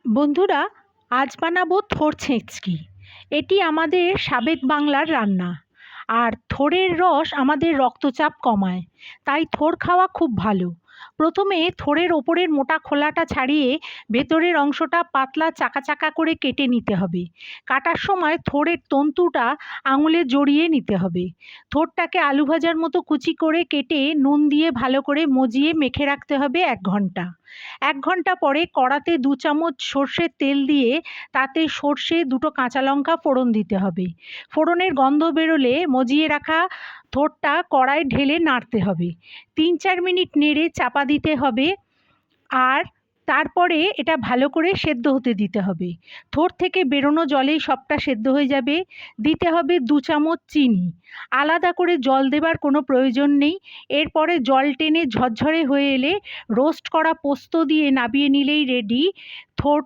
বন্ধুরা, আজ বানাবো থোড় ছেঁচকি। এটি আমাদের সাবেক বাংলার রান্না। আর থোড়ের রস আমাদের রক্তচাপ কমায়, তাই থোড় খাওয়া খুব ভালো। প্রথমে থোড়ের ওপরের মোটা খোলাটা ছাড়িয়ে ভেতরের অংশটা পাতলা চাকা চাকা করে কেটে নিতে হবে। কাটার সময় থোড়ের তন্তুটা আঙুলে জড়িয়ে নিতে হবে। থোড়টাকে আলু ভাজার মতো কুচি করে কেটে নুন দিয়ে ভালো করে মজিয়ে মেখে রাখতে হবে 1 ঘন্টা। 1 ঘন্টা পরে কড়াতে 2 চামচ সর্ষের তেল দিয়ে তাতে সর্ষে, 2টো কাঁচা লঙ্কা ফোড়ন দিতে হবে। ফোড়নের গন্ধ বেরোলে মজিয়ে রাখা থোড়টা কড়াইয়ে ঢেলে নাড়তে হবে। 3-4 মিনিট নেড়ে চাপা দিতে হবে, আর তারপরে এটা ভালো করে সেদ্ধ হতে দিতে হবে। থোড় থেকে বেরোনো জলেই সবটা সেদ্ধ হয়ে যাবে। দিতে হবে 2 চামচ চিনি। আলাদা করে জল দেবার কোনো প্রয়োজন নেই। এরপরে জল টেনে ঝরঝরে হয়ে এলে রোস্ট করা পোস্ত দিয়ে নাবিয়ে নিলেই রেডি থোড়